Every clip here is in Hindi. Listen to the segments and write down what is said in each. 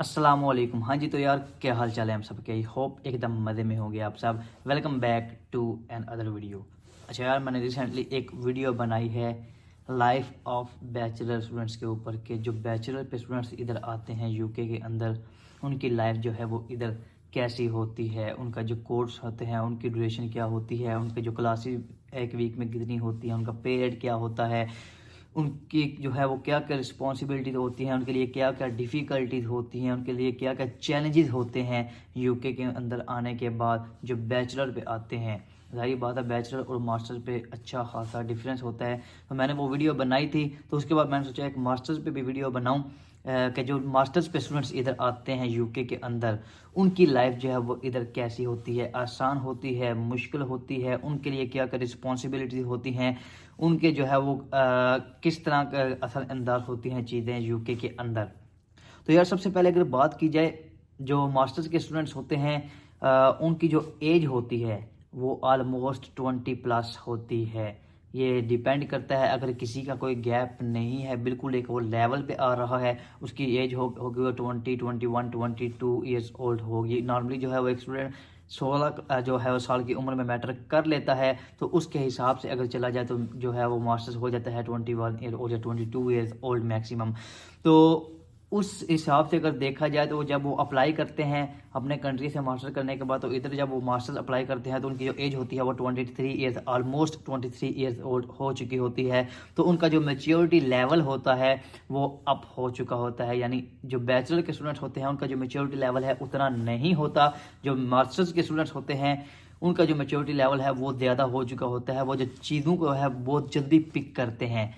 अस्सलामुअलैकुम। हाँ जी, तो यार क्या हाल चाल है हम सबके। आई होप एकदम मज़े में होंगे आप सब। Welcome back to another video. अच्छा यार, मैंने रिसेंटली एक वीडियो बनाई है लाइफ ऑफ बैचलर स्टूडेंट्स के ऊपर के जो बैचलर पे स्टूडेंट्स इधर आते हैं यूके के अंदर, उनकी लाइफ जो है वो इधर कैसी होती है, उनका जो कोर्स होते हैं उनकी ड्यूरेशन क्या होती है, उनके जो क्लासेस एक वीक में कितनी होती है, उनका पीरियड क्या होता है, उनकी जो है वो क्या क्या रिस्पॉन्सिबिलिटीज होती हैं, उनके लिए क्या क्या डिफ़िकल्टीज होती हैं, उनके लिए क्या क्या चैलेंजेस होते हैं यूके के अंदर आने के बाद जो बैचलर पे आते हैं। ज़ाहिर बात है बैचलर और मास्टर्स पे अच्छा खासा डिफरेंस होता है। तो मैंने वो वीडियो बनाई थी, तो उसके बाद मैंने सोचा एक मास्टर्स पे भी वीडियो बनाऊं कि जो मास्टर्स पे स्टूडेंट्स इधर आते हैं यूके के अंदर, उनकी लाइफ जो है वो इधर कैसी होती है, आसान होती है, मुश्किल होती है, उनके लिए क्या क्या रिस्पॉन्सिबिलिटीज होती हैं, उनके जो है वो किस तरह का असरअंदाज होती हैं चीज़ें यूके के अंदर। तो यार सबसे पहले अगर बात की जाए, जो मास्टर्स के स्टूडेंट्स होते हैं उनकी जो एज होती है वो ऑलमोस्ट 20+ होती है। ये डिपेंड करता है, अगर किसी का कोई गैप नहीं है, बिल्कुल एक वो लेवल पे आ रहा है, उसकी एज होगी वो 20, 21, 22 ईयर्स ओल्ड होगी। नॉर्मली जो है वो एक स्टूडेंट 16 जो है वो साल की उम्र में मैटर कर लेता है, तो उसके हिसाब से अगर चला जाए तो जो है वो मास्टर्स हो जाता है 21 ईयर ओल्ड या 22 ईयर्स ओल्ड मैक्सिमम। तो उस हिसाब से अगर देखा जाए तो जब वो अप्लाई करते हैं अपने कंट्री से मास्टर करने के बाद, तो इधर जब वो मास्टर्स अप्लाई करते हैं तो उनकी जो एज होती है वो 23 ईयर्स, ऑलमोस्ट 23 ईयर्स ओल्ड हो चुकी होती है। तो उनका जो मेच्योरिटी लेवल होता है वो अप हो चुका होता है। यानी जो बैचलर के स्टूडेंट्स होते हैं उनका जो मेच्योरिटी लेवल है उतना नहीं होता, जो मास्टर्स के स्टूडेंट्स होते हैं उनका जो मेच्योरिटी लेवल है वो ज़्यादा हो चुका होता है। वो जो चीज़ों को है बहुत जल्दी पिक करते हैं।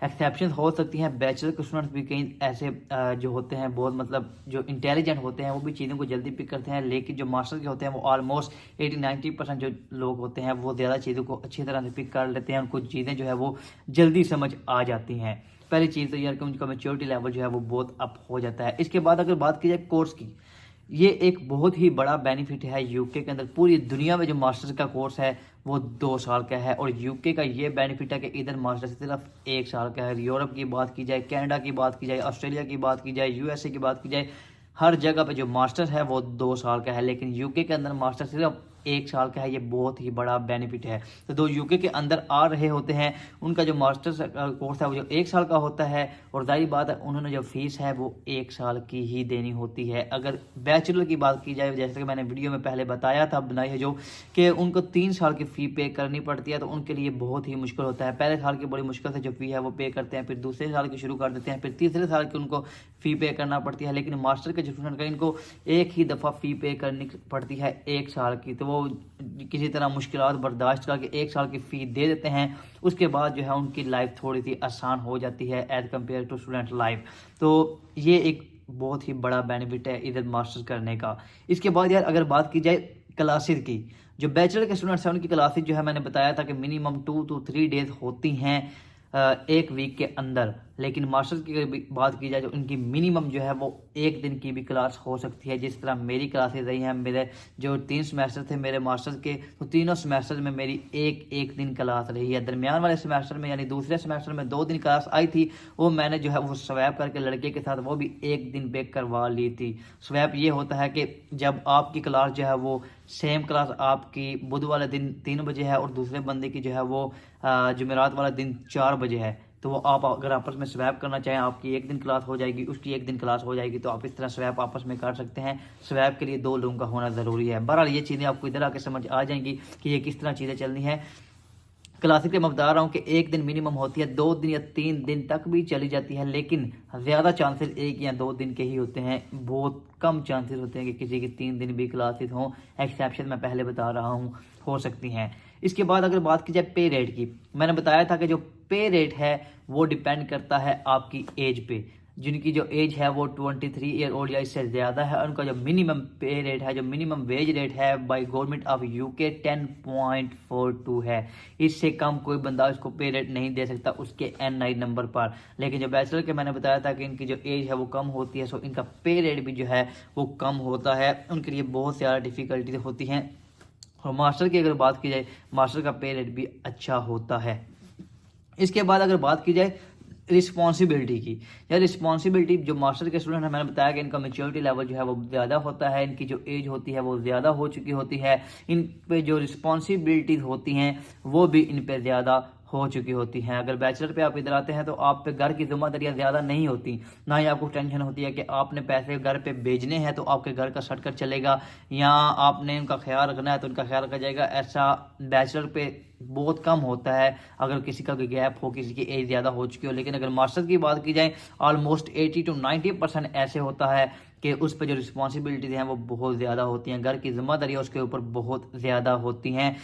एक्सेप्शन हो सकती हैं, बैचलर के स्टूडेंट्स भी कई ऐसे जो होते हैं बहुत मतलब जो इंटेलिजेंट होते हैं वो भी चीज़ों को जल्दी पिक करते हैं, लेकिन जो मास्टर के होते हैं वो ऑलमोस्ट 80-90% जो लोग होते हैं वो ज़्यादा चीज़ों को अच्छी तरह से पिक कर लेते हैं, उनको चीज़ें जो है वो जल्दी समझ आ जाती हैं। पहली चीज़ तो यार कि उनका मेच्योरिटी लेवल जो है वो बहुत अप हो जाता है। इसके बाद अगर बात की जाए कोर्स की, ये एक बहुत ही बड़ा बेनिफिट है यूके के अंदर। पूरी दुनिया में जो मास्टर्स का कोर्स है वो 2 साल का है, और यूके का ये बेनिफिट है कि इधर मास्टर्स सिर्फ 1 साल का है। यूरोप की बात की जाए, कनाडा की बात की जाए, ऑस्ट्रेलिया की बात की जाए, यूएसए की बात की जाए, हर जगह पे जो मास्टर्स है वो 2 साल का है, लेकिन यूके के अंदर मास्टर सिर्फ 1 साल का है। ये बहुत ही बड़ा बेनिफिट है। तो जो यूके के अंदर आ रहे होते हैं उनका जो मास्टर्स कोर्स है वो जो 1 साल का होता है, और जाहिर बात है उन्होंने जो फीस है वो 1 साल की ही देनी होती है। अगर बैचलर की बात की जाए, जैसे कि मैंने वीडियो में पहले बताया था, बनाई है जो, कि उनको 3 साल की फ़ी पे करनी पड़ती है, तो उनके लिए बहुत ही मुश्किल होता है। पहले साल की बड़ी मुश्किल से जो फ़ी है वो पे करते हैं, फिर दूसरे साल की शुरू कर देते हैं, फिर तीसरे साल की उनको फ़ी पे करना पड़ती है। लेकिन मास्टर के जो स्टूडेंट का इनको एक ही दफ़ा फ़ी पे करनी पड़ती है 1 साल की, तो वो किसी तरह मुश्किलात बर्दाश्त करके 1 साल की फ़ी दे देते हैं। उसके बाद जो है उनकी लाइफ थोड़ी सी आसान हो जाती है as compare to student life. तो ये एक बहुत ही बड़ा बेनिफिट है इधर मास्टर्स करने का। इसके बाद यार अगर बात की जाए क्लासेस की, जो बैचलर के स्टूडेंट्स हैं उनकी क्लासेस जो है मैंने बताया था कि मिनिमम 2 to 3 डेज होती हैं एक वीक के अंदर। लेकिन मास्टर्स की अगर बात की जाए तो उनकी मिनिमम जो है वो एक दिन की भी क्लास हो सकती है। जिस तरह मेरी क्लासेस रही हैं, मेरे जो 3 सेमेस्टर थे मेरे मास्टर्स के, तो तीनों सेमेस्टर में मेरी एक एक दिन क्लास रही है। दरमियान वाले सेमेस्टर में यानी दूसरे सेमेस्टर में 2 दिन क्लास आई थी, वो मैंने जो है वो स्वैप करके लड़के के साथ वो भी एक दिन पे करवा ली थी। स्वैप ये होता है कि जब आपकी क्लास जो है वो सेम क्लास आपकी बुध वाले दिन 3 बजे है और दूसरे बंदे की जो है वो जुमेरात वाला दिन 4 बजे है, तो वो आप अगर आपस में स्वैप करना चाहें, आपकी एक दिन क्लास हो जाएगी, उसकी एक दिन क्लास हो जाएगी, तो आप इस तरह स्वैप आपस में कर सकते हैं। स्वैप के लिए 2 लोगों का होना ज़रूरी है। बहरहाल ये चीज़ें आपको इधर आके समझ आ जाएंगी कि ये किस तरह चीज़ें चलनी है। क्लासिक में मैं बता रहा हूँ कि एक दिन मिनिमम होती है, 2 दिन या 3 दिन तक भी चली जाती है, लेकिन ज़्यादा चांसेस 1 या 2 दिन के ही होते हैं। बहुत कम चांसेस होते हैं कि किसी की 3 दिन भी क्लासेस हों। एक्सेप्शन मैं पहले बता रहा हूँ हो सकती हैं। इसके बाद अगर बात की जाए पे रेट की, मैंने बताया था कि जो पे रेट है वो डिपेंड करता है आपकी एज पे। जिनकी जो एज है वो 23 ईयर ओल्ड या इससे ज़्यादा है, उनका जो मिनिमम पे रेट है, जो मिनिमम वेज रेट है बाय गवर्नमेंट ऑफ यूके 10.42 है। इससे कम कोई बंदा उसको पे रेट नहीं दे सकता उसके NI नंबर पर। लेकिन जो बैचलर के मैंने बताया था कि इनकी जो एज है वो कम होती है, सो इनका पे रेट भी जो है वो कम होता है। उनके लिए बहुत ज़्यादा डिफ़िकल्टीज होती हैं। और मास्टर की अगर बात की जाए, मास्टर का पे रेट भी अच्छा होता है। इसके बाद अगर बात की जाए रिस्पॉन्सिबिलिटी की। यार रिस्पॉन्सिबिलिटी जो मास्टर के स्टूडेंट हैं, मैंने बताया कि इनका मेच्योरिटी लेवल जो है वो ज़्यादा होता है, इनकी जो एज होती है वो ज़्यादा हो चुकी होती है, इन पे जो रिस्पॉन्सिबिलिटीज़ होती हैं वो भी इन पे ज़्यादा हो चुकी होती हैं। अगर बैचलर पे आप इधर आते हैं तो आप पे घर की जिम्मेदारियां ज़्यादा नहीं होती, ना ही आपको टेंशन होती है कि आपने पैसे घर पे भेजने हैं तो आपके घर का शटकर चलेगा, या आपने उनका ख्याल रखना है तो उनका ख्याल रखा जाएगा। ऐसा बैचलर पे बहुत कम होता है, अगर किसी का कोई गैप हो, किसी की एज ज़्यादा हो चुकी हो। लेकिन अगर मास्टर की बात की जाए, ऑलमोस्ट 80 to 90% ऐसे होता है कि उस पर जो रिस्पॉन्सिबिलिटीज़ हैं वो बहुत ज़्यादा होती हैं, घर की जिम्मेदारियाँ उसके ऊपर बहुत ज़्यादा होती हैं।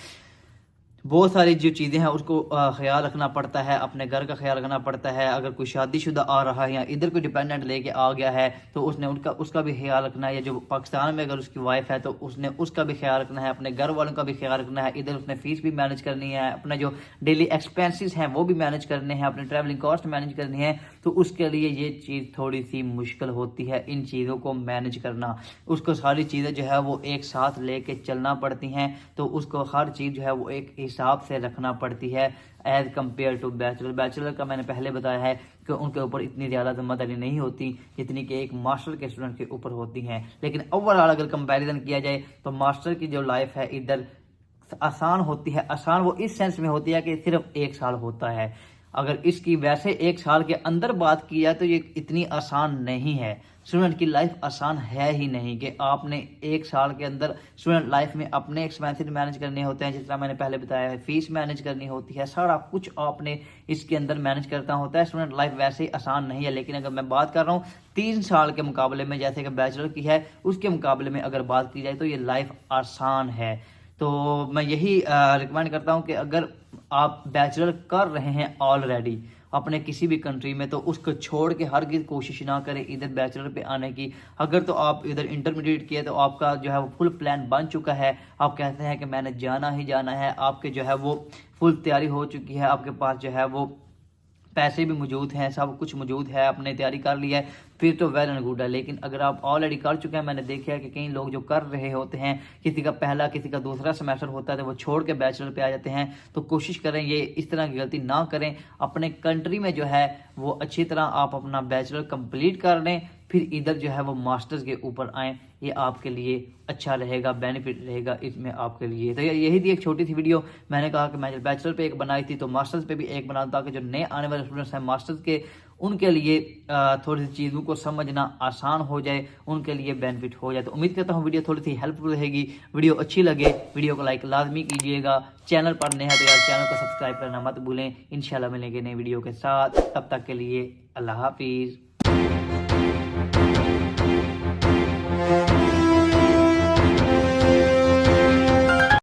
बहुत सारी जो चीज़ें हैं उसको ख्याल रखना पड़ता है, अपने घर का ख्याल रखना पड़ता है। अगर कोई शादीशुदा आ रहा है या इधर कोई डिपेंडेंट लेके आ गया है तो उसने उसका भी ख्याल रखना है, या जो पाकिस्तान में अगर उसकी वाइफ है तो उसने उसका भी ख्याल रखना है, अपने घर वालों का भी ख्याल रखना है। इधर उसने फीस भी मैनेज करनी है, अपना जो डेली एक्सपेंसेस हैं वो भी मैनेज करने हैं, अपने ट्रैवलिंग कॉस्ट मैनेज करनी है। तो उसके लिए ये चीज़ थोड़ी सी मुश्किल होती है, इन चीज़ों को मैनेज करना। उसको सारी चीज़ें जो है वो एक साथ लेके चलना पड़ती हैं, तो उसको हर चीज़ जो है वो एक हिसाब से रखना पड़ती है as compare to bachelor. Bachelor का मैंने पहले बताया है कि उनके ऊपर इतनी ज़्यादा जिम्मेदारी नहीं होती जितनी कि एक मास्टर के स्टूडेंट के ऊपर होती हैं। लेकिन ओवरऑल अगर कंपैरिजन किया जाए तो मास्टर की जो लाइफ है इधर आसान होती है। आसान वो इस सेंस में होती है कि सिर्फ 1 साल होता है। अगर इसकी वैसे 1 साल के अंदर बात की जाए तो ये इतनी आसान नहीं है। स्टूडेंट की लाइफ आसान है ही नहीं कि आपने 1 साल के अंदर स्टूडेंट लाइफ में अपने एक्सपेंसेस मैनेज करने होते हैं, जिस तरह मैंने पहले बताया है, फीस मैनेज करनी होती है, सारा कुछ आपने इसके अंदर मैनेज करना होता है। स्टूडेंट लाइफ वैसे ही आसान नहीं है। लेकिन अगर मैं बात कर रहा हूँ 3 साल के मुकाबले में, जैसे कि बैचलर की है, उसके मुकाबले में अगर बात की जाए तो ये लाइफ आसान है। तो मैं यही रिकमेंड करता हूँ कि अगर आप बैचलर कर रहे हैं ऑलरेडी अपने किसी भी कंट्री में, तो उसको छोड़ के हर की कोशिश ना करें इधर बैचलर पे आने की। अगर तो आप इधर इंटरमीडिएट किया तो आपका जो है वो फुल प्लान बन चुका है, आप कहते हैं कि मैंने जाना ही जाना है, आपके जो है वो फुल तैयारी हो चुकी है, आपके पास जो है वो पैसे भी मौजूद हैं, सब कुछ मौजूद है, आपने तैयारी कर ली है, फिर तो वेल एंड गुड है। लेकिन अगर आप ऑलरेडी कर चुके हैं, मैंने देखा है कि कई लोग जो कर रहे होते हैं, किसी का पहला किसी का दूसरा सेमेस्टर होता है तो वो छोड़ के बैचलर पे आ जाते हैं। तो कोशिश करें ये इस तरह की गलती ना करें। अपने कंट्री में जो है वो अच्छी तरह आप अपना बैचलर कंप्लीट कर लें, फिर इधर जो है वो मास्टर्स के ऊपर आएँ। ये आपके लिए अच्छा रहेगा, बेनिफिट रहेगा इसमें आपके लिए। तो यही थी एक छोटी सी वीडियो। मैंने कहा कि मैं बैचलर पे एक बनाई थी तो मास्टर्स पे भी एक बना, ताकि जो नए आने वाले स्टूडेंट्स हैं मास्टर्स के, उनके लिए थोड़ी सी चीज़ों को समझना आसान हो जाए, उनके लिए बेनिफिट हो जाए। तो उम्मीद करता हूँ वीडियो थोड़ी सी हेल्पफुल रहेगी। वीडियो अच्छी लगे वीडियो को लाइक लाजमी कीजिएगा। चैनल पर नए हैं तो यार चैनल को सब्सक्राइब करना मत भूलें। इंशाल्लाह मिलेंगे नई वीडियो के साथ, तब तक के लिए अल्लाह हाफिज़।